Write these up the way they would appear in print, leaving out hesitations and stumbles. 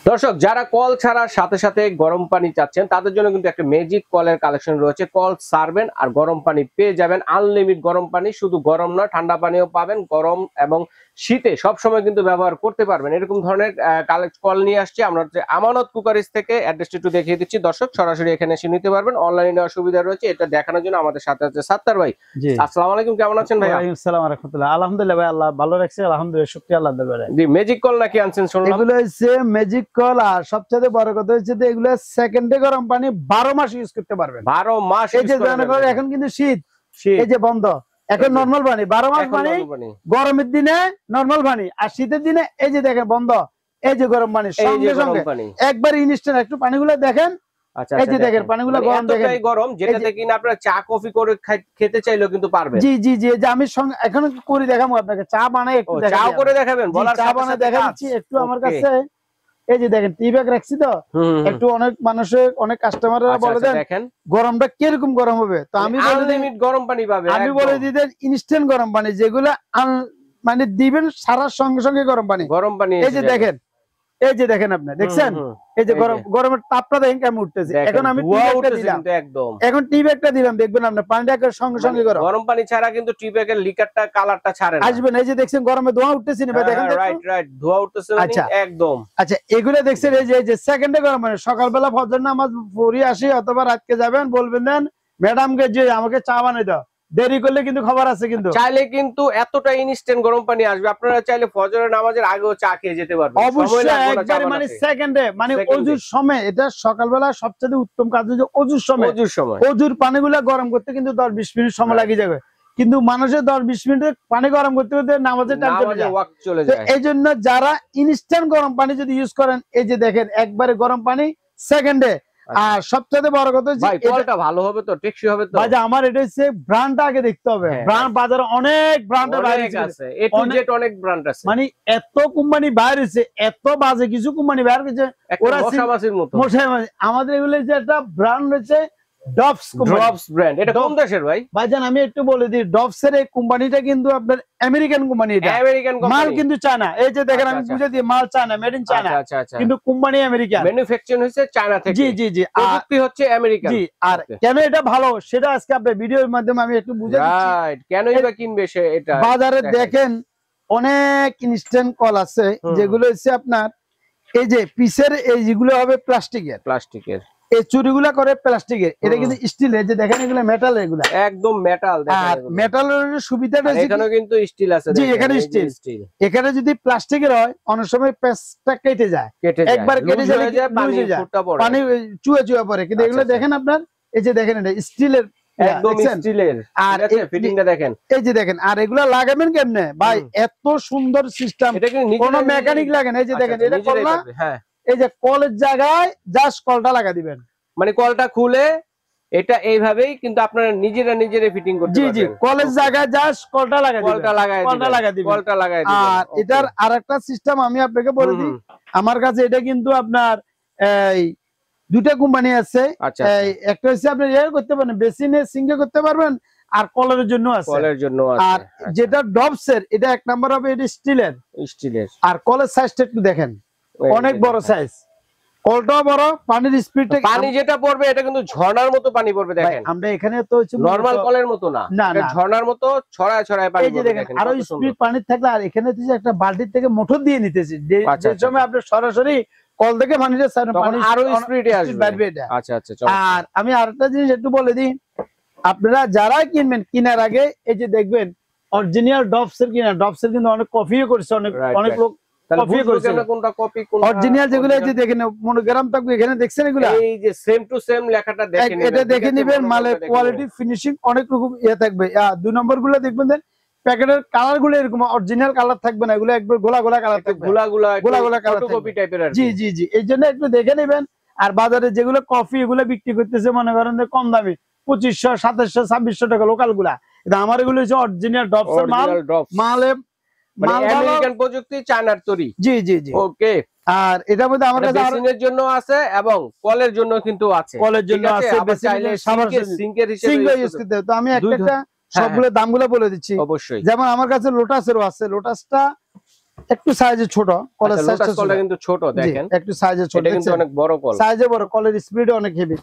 দর্শক যারা কল ছাড়ার সাথে সাথে গরম পানি চাচ্ছেন তাদের জন্য কিন্তু একটা ম্যাজিক কলের কালেকশন রয়েছে। কল সারবেন আর গরম পানি পেয়ে যাবেন, আনলিমিট গরম পানি। শুধু গরম নয়, ঠান্ডা পানিও পাবেন। গরম এবং শীতে সবসময় কিন্তু ব্যবহার করতে পারবেন। এরকম ধরনের কল নিয়ে আসছি আমরা আমানত কুকারিজ থেকে। অ্যাড্রেসটা একটু দেখিয়ে দিচ্ছি দর্শক, সরাসরি এখানে এসে নিতে পারবেন। অনলাইনে নেওয়ার সুবিধা রয়েছে। এটা দেখানোর জন্য আমাদের সাথে আছে সাত্তার ভাই। আসসালামু আলাইকুম, কেমন আছেন ভাই? ওয়ালাইকুম আসসালাম ওয়া রাহমাতুল্লাহ। আলহামদুলিল্লাহ ভাই, আল্লাহ ভালো রাখছে, আলহামদুলিল্লাহ, শুকরিয়া আল্লাহর দরবারে। জি, ম্যাজিক কল নাকি আনছেন শুনলাম? এগুলো হচ্ছে ম্যাজিক কল, আর সবচেয়ে বড় কথা হচ্ছে যে এগুলো সেকেন্ডে গরম পানি 12 মাস ইউজ করতে পারবেন। 12 মাস। এই যে এখন কিন্তু শীত, এই যে বন্ধ, এখন নরমাল পানি 12 মাস পানি। গরমের দিনে নরমাল পানি, আর শীতের দিনে এই যে দেখেন বন্ধ, এই যে গরম পানি সঙ্গে সঙ্গে একবার ইনস্ট্যান্ট। একটু পানিগুলো দেখেন, এই যে দেখেন পানিগুলো গরম, দেখেন গরম, যেটাতে কিনা আপনারা চা কফি করে খেতে চাইলেও কিন্তু পারবেন। জি জি জি, যে আমি এখন করে দেখাবো আপনাকে, চা বানাই একটু চাও করে দেখাবেন, বলার চা বানাই দেখাচ্ছি একটু। আমার কাছে এই যে দেখেন টি ব্যাগ রাখছি তো, একটু অনেক মানুষের অনেক কাস্টমাররা বলে দেন গরমটা কিরকম গরম হবে, তো আমি আনলিমিট গরম পানি পাবে। আমি বলে দিই দেন ইনস্ট্যান্ট গরম পানি, যেগুলো মানে দিবেন সারার সঙ্গে সঙ্গে গরম পানি। এই যে দেখেন, এই যে দেখেন আপনি দেখছেন, এই যে গরমের তাপটা দেখেন কেমন উঠতেছে। এখন আমি টি ব্যাগটা দিলাম, এখন টি ব্যাগটা দিলাম, দেখবেন আপনি পানিটা সঙ্গে সঙ্গে গরম। গরম পানি ছাড়া কিন্তু টি ব্যাগের লিকারটা কালারটা ছাড়ে না। আসবেন, এই যে দেখছেন গরমে ধোঁয়া উঠতেছে না ভাই, দেখেন রাইট রাইট, ধোঁয়া উঠতেছে একদম। আচ্ছা, এগুলো দেখছেন এই যে সেকেন্ডে গরম পানি। সকালবেলা ফজর নামাজ পড়ি আসি অথবা রাতকে যাবেন, বলবেন দেন ম্যাডামকে যে আমাকে চা বানাই দাও, দেরি করলে কিন্তু খবর আছে। কিন্তু চাইলে কিন্তু এতটা ইনস্ট্যান্ট গরম পানি আসবে, আপনারা চাইলে ফজরের নামাজের আগেও চা খেয়ে যেতে পারবেন অবশ্যই, একবারে মানে সেকেন্ডে, মানে ওযুর সময়। এটা সকালবেলা সবচেয়ে উত্তম কাজ হচ্ছে ওযুর সময়। ওযুর পানিগুলো গরম করতে কিন্তু 10-20 মিনিট সময় লাগে যাবে, কিন্তু মানুষের 10-20 মিনিটে পানি গরম করতে করতে নামাজের টাইম চলে যায়। এই জন্য যারা ইনস্ট্যান্ট গরম পানি যদি ইউজ করেন, এই যে দেখেন একবারে গরম পানি সেকেন্ডে। আর সবচেয়ে বড় কথা হচ্ছে এটা ভালো হবে তো, টেকসই হবে তো। ভাই আমার এটা হচ্ছে ব্র্যান্ডটা আগে দেখতে হবে। ব্র্যান্ড বাজারে অনেক ব্র্যান্ডের বাইরে আছে, এ টু জেড অনেক ব্র্যান্ড আছে। মানে এত কোম্পানি বাইরে হচ্ছে, এত বাজে কিছু কোম্পানি বাইরে হচ্ছে, ওরা মশামাছির মতো। আমাদের এগুলো যে একটা ব্র্যান্ড হচ্ছে ডভস কোম্পানি। ডভস ব্র্যান্ড, এটা কোন দেশের ভাই? ভাইজান আমি একটু বলে দিই, ডভস এর এই কোম্পানিটা কিন্তু আপনার আমেরিকান কোম্পানি। এটা আমেরিকান কোম্পানি, মাল কিন্তু চায়না। এই যে দেখেন আমি বুঝে দিই, মাল চায়না, মেড ইন চায়না, কিন্তু কোম্পানি আমেরিকান, ম্যানুফ্যাকচারিং হচ্ছে চায়না থেকে। জি জি জি, প্রযুক্তি হচ্ছে আমেরিকান। জি, আর কেন এটা ভালো সেটা আজকে আপনাদের ভিডিওর মাধ্যমে আমি একটু বুঝে দিচ্ছি। রাইট, কেনই বা কিনবে সে এটা। বাজারে দেখেন অনেক ইনস্ট্যান্ট কল আছে, যেগুলো হচ্ছে আপনার এই যে পিসের, এই যেগুলো হবে প্লাস্টিকের, এই চুরিগুলা করে প্লাস্টিকের, এটা কিন্তু স্টিলের। যে দেখেন এগুলো মেটাল, এগুলো একদম মেটাল। আর মেটালের সুবিধাটা এখানেও কিন্তু স্টিল আছে। জি, এখানে স্টিল। এখানে যদি প্লাস্টিকের হয় অনেক সময় পেস্টটা কেটে যায়, একবার কেটে যায় পানি চুয়ে চুয়ে পড়ে। কিন্তু এগুলো দেখেন আপনার, এই যে দেখেন এটা স্টিলের, একদম স্টিলের। আর ফিটিংটা দেখেন, এই যে দেখেন। আর এগুলা লাগাবেন কেমনে ভাই, এত সুন্দর সিস্টেম, কোনো মেকানিক লাগে না। এই যে দেখেন এটা কল, এই যে কলের জায়গায় জাস্ট কলটা লাগা দিবেন, মানে কলটা খুলে এটা এইভাবেই কিন্তু আপনারা নিজেরা ফিটিং করতে পারবেন। জি জি, কলের জায়গায় জাস্ট কলটা লাগা দিবেন। আর এটার আরেকটা সিস্টেম আমি আপনাকে বলে দিই। আমার কাছে এটা কিন্তু আপনার এই দুটো কোম্পানি আছে। একটা হচ্ছে আপনি এর করতে পারেন, বেসিনে সিঙ্কে করতে পারবেন, আর কলের জন্য আছে। আর যেটা ডভস এর, এটা এক নাম্বার হবে, এটা স্টিলের। আর কলের সাইজটা একটু দেখেন, অনেক বড় সাইজ, কলটাও বড়, পানির স্পিডটা, পানি যেটা পড়বে এটা কিন্তু ঝর্ণার মতো পানি পড়বে। দেখেন আমরা এখানে তো হচ্ছে নরমাল কলের মতো না, ঝর্ণার মতো ছড়ায় ছড়ায় পানি পড়বে। দেখেন আরো স্পিড পানি থাকলে। আর এখানে হচ্ছে একটা বালতির থেকে মোটর দিয়ে নিতেছি, যে সময় আপনি সরাসরি কল থেকে পানিটা আরো স্পিডে আসবে। আচ্ছা আচ্ছা। আর আমি আরেকটা জিনিস একটু বলে দিই, আপনারা যারা কিনবেন, কেনার আগে এই যে দেখবেন অরিজিনাল ডভস এর কিনা। ডভস এর কিন্তু অনেক কপিও করছে, অনেক লোক কপি করেছে। কোনটা কপি কোনটা অরিজিনাল যেগুলো এই যে দেখেন মনোগ্রাম থাকবে এখানে, দেখছেন এগুলো, এই যে সেম টু সেম লেখাটা দেখে নেবেন। এটা দেখে নেবেন, মালের কোয়ালিটি ফিনিশিং অনেক রকম থাকবে। দুই নম্বর গুলো দেখবেন দেন, প্যাকেটের কালার গুলো এরকম অরিজিনাল কালার থাকবে না, এগুলো একবার গোলা গোলা কালার থাকবে, গোলা কালার ফটোকপি টাইপের। জি জি জি, এই জন্য একটু দেখে নেবেন। আর বাজারে যেগুলো কফি এগুলো বিক্রি করতেছে মনে করেন যে কম দামি 2500, 2700, 2600 টাকা লোকাল গুলা, কিন্তু আমার এগুলো হচ্ছে অরিজিনাল ডভস এর মাল। মালে আমেরিকান প্রযুক্তি, চায়নার তৈরি। জি জি জি, ওকে। আর এটার মধ্যে আমার কাছে বেসিনের জন্য আছে এবং কলের জন্য কিন্তু আছে। কলের জন্য আছে, চাইলে সিঙ্কের হিসেবে ইউজ করতে। তো আমি একটা সবগুলো দামগুলো বলে দিচ্ছি। অবশ্যই, যেমন আমার কাছে লোটাসেরও আছে, লোটাসটা একটু সাইজে ছোট, কলের আচ্ছা, সাইজটা লোটাস কলটা কিন্তু ছোট দেখেন, একটু সাইজে ছোট, এটা কিন্তু অনেক বড় কল, সাইজে বড়, কলের স্পিড অনেক হেভি।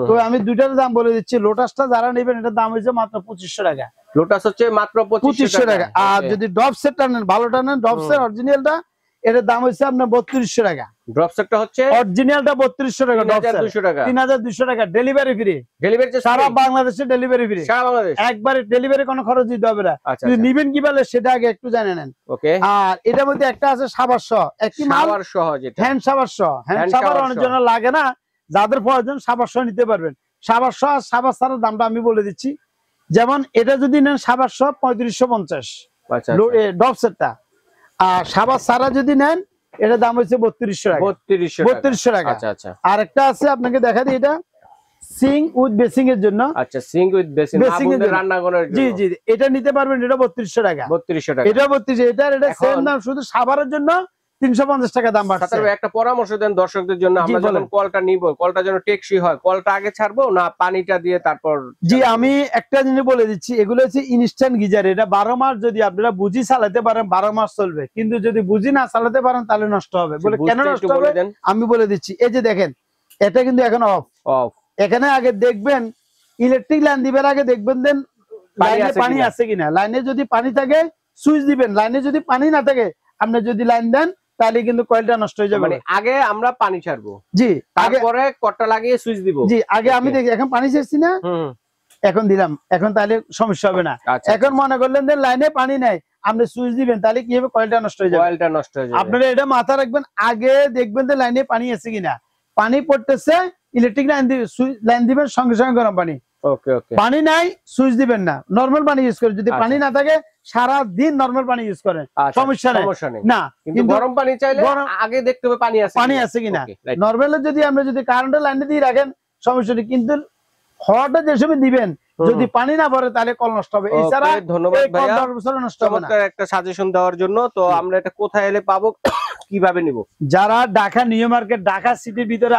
তো আমি দুইটার দাম বলে দিচ্ছি। লোটাসটা যারা নেবেন এটার দাম হচ্ছে মাত্র 2500 টাকা। লোটাস হচ্ছে মাত্র 2500 টাকা। আর যদি ড্রপ সেটটা নেন, ভালোটা নেন, ড্রপ সেট অরিজিনালটা, এটার দাম হচ্ছে আপনার 3200 টাকা। ড্রপ সেটটা হচ্ছে অরিজিনালটা 3200 টাকা, 3200 টাকা, 3200 টাকা, ডেলিভারি ফ্রি। ডেলিভারি সারা বাংলাদেশে ডেলিভারি ফ্রি, সারা বাংলাদেশ, একবারে ডেলিভারি কোনো খরচ দিতে হবে না। আপনি নেবেন কিভাবে সেটা আগে একটু জানেন নেন। ওকে। আর এটার মধ্যে একটা আছে সাবার সহ, একটি মাল সাবার সহ, যেটা হ্যান্ড সাবার সহ। হ্যান্ড সাবার অনেক জন্য লাগে না, যাদের প্রয়োজন সাবার সহ নিতে পারবেন। সাবার সহ আর সাবার ছাড়ার দামটা আমি বলে দিচ্ছি। যেমন এটা যদি নেন সাবার সহ 3550 ড্রপ সেটটা, আর সাবার ছাড়া যদি নেন এটার দাম হচ্ছে 3200 টাকা। 3200 টাকা। আচ্ছা আচ্ছা। আর একটা আছে আপনাকে দেখা দিই, এটা সিং উইথ বেসিং এর জন্য। আচ্ছা, সিং উইথ বেসিং, আপনাদের রান্না করার জন্য। জি জি, এটা নিতে পারবেন, এটা 3200 টাকা। 3200 টাকা, এটা 32, এটা সেম দাম, শুধু সাবারের জন্য 350 টাকা দাম বাড়ছে। একটা পরামর্শ দেন দর্শকদের জন্য, আমরা যখন কলটা নিব, কলটা যেন টেকসই হয়, কলটা আগে ছাড়বো না পানিটা দিয়ে তারপর? জি, আমি একটা জিনিস বলে দিচ্ছি, এগুলো হচ্ছে ইনস্ট্যান্ট গিজার। এটা 12 মাস যদি আপনারা বুঝি চালাতে পারেন 12 মাস চলবে, কিন্তু যদি বুঝি না চালাতে পারেন তাহলে নষ্ট হবে। বলে কেন নষ্ট হবে আমি বলে দিচ্ছি। এই যে দেখেন, এটা কিন্তু এখন অফ। এখানে আগে দেখবেন ইলেকট্রিক লাইন দিবেন, আগে দেখবেন দেন লাইনে পানি আছে কিনা। লাইনে যদি পানি থাকে সুইচ দিবেন, লাইনে যদি পানি না থাকে আপনি যদি লাইন দেন তাহলে কিন্তু কয়েলটা নষ্ট হয়ে যাবে। মানে আগে আমরা পানি ছাড়বো, জি, তারপরে কটটা লাগিয়ে সুইচ দিব। জি, আগে আমি দেখি এখন পানি ছাড়ছি না, এখন দিলাম, এখন তাহলে সমস্যা হবে না। এখন মনে করলেন যে লাইনে পানি নাই, আপনি সুইচ দিবেন, তাহলে কি হবে, কয়েলটা নষ্ট হয়ে যাবে। কয়েলটা নষ্ট হয়ে যাবে। আপনারা এটা মাথা রাখবেন, আগে দেখবেন যে লাইনে পানি আছে কিনা। পানি পড়তেছে, ইলেকট্রিক লাইন দিবেন, সঙ্গে সঙ্গে গরম পানি। ওকে ওকে। পানি নাই সুইচ দিবেন না, নরমাল পানি ইউজ করেন। যদি পানি না থাকে সারা দিন নরমাল পানি ইউজ করেন, সমস্যা নেই না। কিন্তু গরম পানি চাইলে আগে দেখতে হবে পানি আছে কিনা। নরমাল যদি আমরা যদি কারেন্টের লাইনে দিয়ে রাখেন সমস্যা নেই, কিন্তু হওয়াটা যে সময় দিবেন যদি পানি না পড়ে তাহলে কল নষ্ট হবে। এছাড়া ধন্যবাদ ভাইয়া, নষ্ট হবে না। একটা সাজেশন দেওয়ার জন্য। তো আমরা এটা কোথায় এলে পাবো, কিভাবে নিব? যারা ঢাকা নিউ মার্কেট, ঢাকা সিটির ভিতরে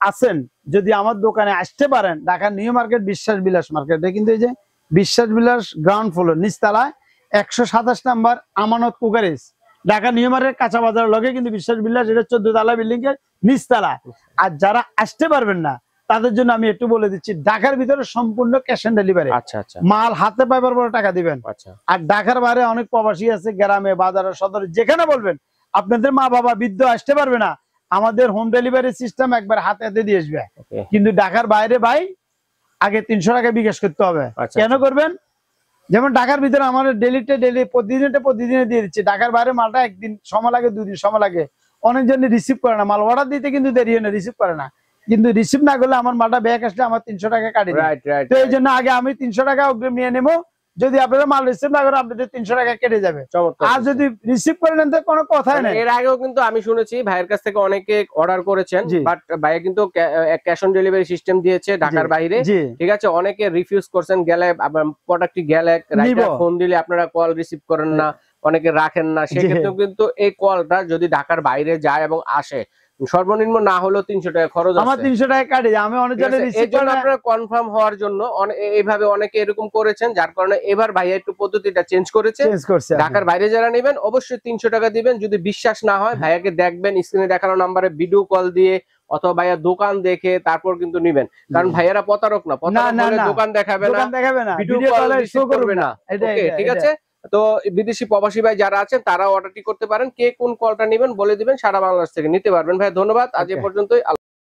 আছেন, যদি আমার দোকানে আসতে পারেন, ঢাকা নিউ মার্কেট বিশ্বাস বিলাস মার্কেটে, কিন্তু এই যে বিশ্বাস বিলাস গ্রাউন্ড ফ্লোর নিচতলায় 127 নাম্বার আমানত কুকারিস, ঢাকা নিউ মার্কেট কাঁচা বাজারের লগে কিন্তু বিশ্বাস বিলাস, এটা 14 তলা বিল্ডিং এর নিচতলা। আর যারা আসতে পারবেন না তাদের জন্য আমি একটু বলে দিচ্ছি, ঢাকার ভিতরে সম্পূর্ণ ক্যাশ অন ডেলিভারি। আচ্ছা আচ্ছা। মাল হাতে পাইবার পরে টাকা দিবেন। আচ্ছা। আর ঢাকার বাইরে অনেক প্রবাসী আছে, গ্রামে, বাজারে, সদরে, যেখানে বলবেন। আপনাদের মা বাবা বৃদ্ধ আসতে পারবে না, আমাদের হোম ডেলিভারি সিস্টেম একবার হাতে হাতে দিয়ে আসবে। কিন্তু ঢাকার বাইরে ভাই আগে 300 টাকা বিকাশ করতে হবে। কেন করবেন? যেমন ঢাকার ভিতরে আমাদের ডেলি প্রতিদিনে দিয়ে দিচ্ছে। ঢাকার বাইরে মালটা একদিন সময় লাগে, 2 দিন সময় লাগে। অনেকজন রিসিভ করে না, মাল অর্ডার দিতে কিন্তু দেরি হয় না, রিসিভ করে না। কিন্তু রিসিভ না করলে আমার মালটা ব্যাক আসলে আমার 300 টাকা কাটে। তো এই জন্য আগে আমি 300 টাকা অগ্রিম নিয়ে নেবো। যদি আপনারা মাল রিসিভ না করেন আপনাদের 300 টাকা কেটে যাবে। আর যদি রিসিভ করে নেন তো কোনো কথাই নেই। এর আগেও কিন্তু আমি শুনেছি ভাইয়ের কাছ থেকে অনেকে অর্ডার করেছেন, বাট ভাইয়া কিন্তু ক্যাশ অন ডেলিভারি সিস্টেম দিয়েছে ঢাকার বাইরে। ঠিক আছে, অনেকে রিফিউজ করছেন, গেলে প্রোডাক্টটি গেলে ফোন দিলে আপনারা কল রিসিভ করেন না, অনেকে রাখেন না। সেক্ষেত্রেও কিন্তু এই কলটা যদি ঢাকার বাইরে যায় এবং আসে, সর্বনিম্ন না হলেও 300 টাকা খরচ আছে। আমার 300 টাকা কাটে, আমি অনেক জায়গায় রিসিভ এর জন্য আপনারা কনফার্ম হওয়ার জন্য এইভাবে অনেকে এরকম করেছেন, যার কারণে এবার ভাইয়া একটু পদ্ধতিটা চেঞ্জ করেছে। ঢাকার বাইরে যারা নেবেন অবশ্যই 300 টাকা দিবেন। যদি বিশ্বাস না হয় ভাইয়াকে দেখবেন, স্ক্রিনে দেখানো নম্বরে ভিডিও কল দিয়ে অথবা ভাইয়া দোকান দেখে তারপর কিন্তু নিবেন। কারণ ভাইয়ারা প্রতারক না, দোকান দেখাবে না, ভিডিও কল রিসিভ করবে না। ওকে, ঠিক আছে। তো বিদেশি প্রবাসী ভাই যারা আছেন তারা অর্ডারটি করতে পারেন। কে কোন কলটা নেবেন বলে দিবেন, সারা বাংলাদেশ থেকে নিতে পারবেন। ভাই ধন্যবাদ, আজ এ পর্যন্তই।